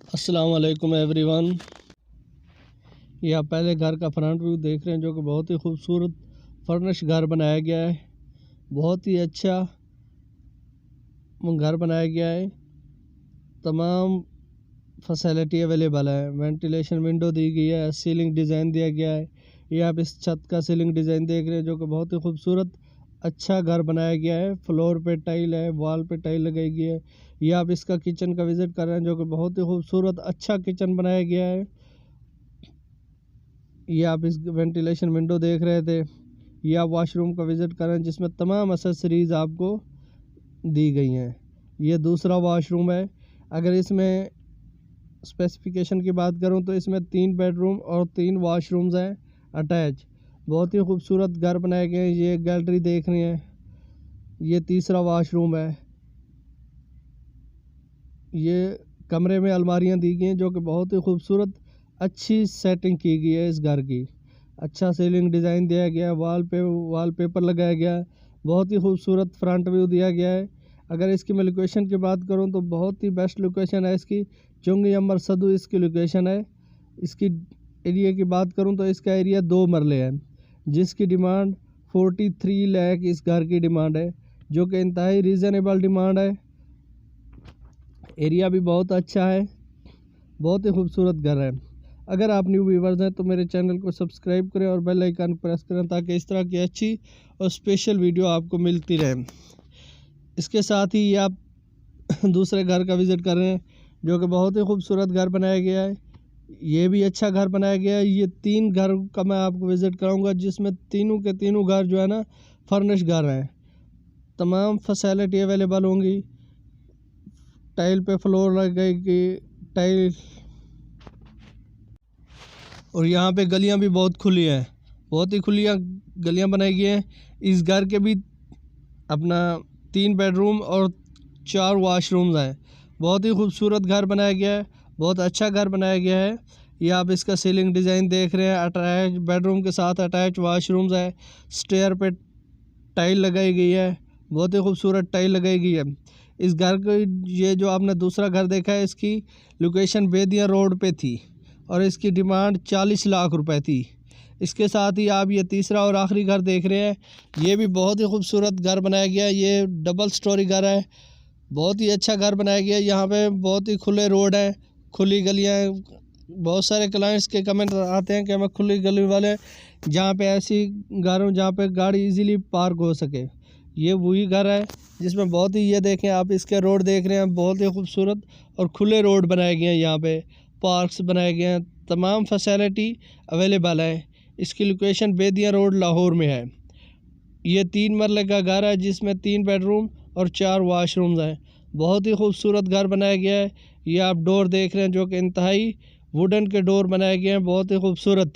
अस्सलाम वालेकुम एवरीवन। ये आप पहले घर का फ्रंट व्यू देख रहे हैं जो कि बहुत ही खूबसूरत फर्निश घर बनाया गया है। बहुत ही अच्छा घर बनाया गया है। तमाम फैसिलिटी अवेलेबल है। वेंटिलेशन विंडो दी गई है। सीलिंग डिज़ाइन दिया गया है। ये आप इस छत का सीलिंग डिज़ाइन देख रहे हैं जो कि बहुत ही खूबसूरत अच्छा घर बनाया गया है। फ्लोर पे टाइल है, वॉल पे टाइल लगाई गई है। ये आप इसका किचन का विज़िट कर रहे हैं जो कि बहुत ही खूबसूरत अच्छा किचन बनाया गया है। ये आप इस वेंटिलेशन विंडो देख रहे थे। ये आप वॉशरूम का विज़िट कर रहे हैं जिसमें तमाम एक्सेसरीज़ आपको दी गई हैं। ये दूसरा वॉशरूम है। अगर इसमें स्पेसिफिकेशन की बात करूं तो इसमें 3 बेडरूम और 3 वॉशरूम्स हैं अटैच। बहुत ही खूबसूरत घर बनाए गए हैं। ये गैलरी देख रहे हैं। ये तीसरा वॉशरूम है। ये कमरे में अलमारियां दी गई हैं जो कि बहुत ही खूबसूरत अच्छी सेटिंग की गई है इस घर की। अच्छा सीलिंग डिज़ाइन दिया गया है। वॉल पेपर लगाया गया है। बहुत ही खूबसूरत फ्रंट व्यू दिया गया है। अगर इसकी मैं लोकेशन की बात करूं तो बहुत ही बेस्ट लोकेशन है इसकी। चुंगी अमर सदू इसकी लोकेशन है। इसकी एरिया की बात करूं तो इसका एरिया 2 मरले है जिसकी डिमांड 43 लाख इस घर की डिमांड है जो कि इंतहाई रीज़नेबल डिमांड है। एरिया भी बहुत अच्छा है। बहुत ही खूबसूरत घर है। अगर आप न्यू व्यूवर्स हैं तो मेरे चैनल को सब्सक्राइब करें और बेल आइकन प्रेस करें ताकि इस तरह की अच्छी और स्पेशल वीडियो आपको मिलती रहे। इसके साथ ही आप दूसरे घर का विज़िट कर रहे हैं जो कि बहुत ही खूबसूरत घर बनाया गया है। ये भी अच्छा घर बनाया गया है। ये 3 घर का मैं आपको विज़िट कराऊंगा जिसमें तीनों के तीनों घर जो है ना फर्निश घर हैं। तमाम फैसिलिटी अवेलेबल होंगी। टाइल पे फ्लोर लगेगी टाइल। और यहाँ पे गलियाँ भी बहुत खुली हैं। बहुत ही खुली गलियाँ बनाई गई हैं। इस घर के भी अपना 3 बेडरूम और 4 वॉशरूम्स हैं। बहुत ही खूबसूरत घर बनाया गया है। बहुत अच्छा घर बनाया गया है। ये आप इसका सीलिंग डिज़ाइन देख रहे हैं। अटैच बेडरूम के साथ अटैच वॉशरूम्स है। स्टेयर पे टाइल लगाई गई है। बहुत ही खूबसूरत टाइल लगाई गई है। इस घर को ये जो आपने दूसरा घर देखा है इसकी लोकेशन बेदिया रोड पे थी और इसकी डिमांड 40 लाख रुपए थी। इसके साथ ही आप ये तीसरा और आखिरी घर देख रहे हैं। ये भी बहुत ही खूबसूरत घर बनाया गया है। ये डबल स्टोरी घर है। बहुत ही अच्छा घर बनाया गया है। यहाँ पे बहुत ही खुले रोड हैं, खुली गलियाँ हैं। बहुत सारे क्लाइंट्स के कमेंट आते हैं कि हमें खुली गली वाले जहाँ पे ऐसी घरों जहाँ पे गाड़ी इजीली पार्क हो सके। ये वही घर है जिसमें बहुत ही ये देखें आप इसके रोड देख रहे हैं। बहुत ही खूबसूरत और खुले रोड बनाए गए हैं। यहाँ पे पार्क्स बनाए गए हैं। तमाम फैसिलिटी अवेलेबल है। इसकी लोकेशन बेदिया रोड लाहौर में है। ये 3 मरले का घर है जिसमें 3 बेडरूम और 4 वॉशरूम्स हैं। बहुत ही खूबसूरत घर बनाया गया है। ये आप डोर देख रहे हैं जो कि इंतहाई वुडन के डोर बनाए गए हैं। बहुत ही खूबसूरत।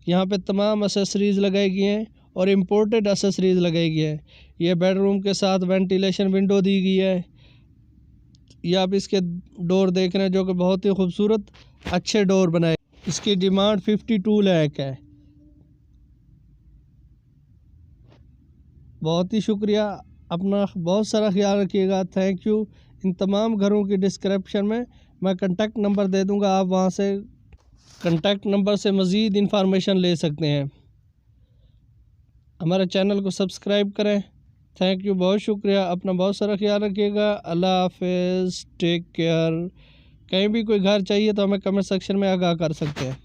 यहाँ पे तमाम एसेसरीज़ लगाई गई हैं और इम्पोर्टेड एसेसरीज़ लगाई गई हैं। ये बेडरूम के साथ वेंटिलेशन विंडो दी गई है। ये आप इसके डोर देख रहे हैं जो कि बहुत ही खूबसूरत अच्छे डोर बनाए। इसकी डिमांड 52 लाख है। बहुत ही शुक्रिया। अपना बहुत सारा ख्याल रखिएगा। Thank you. इन तमाम घरों की डिस्क्रिप्शन में मैं कॉन्टैक्ट नंबर दे दूंगा। आप वहां से कॉन्टैक्ट नंबर से मज़ीद इंफॉर्मेशन ले सकते हैं। हमारे चैनल को सब्सक्राइब करें। Thank you. बहुत शुक्रिया। अपना बहुत सारा ख्याल रखिएगा। अल्लाह हाफिज़। Take care. कहीं भी कोई घर चाहिए तो हमें कमेंट सेक्शन में आगाह कर सकते हैं।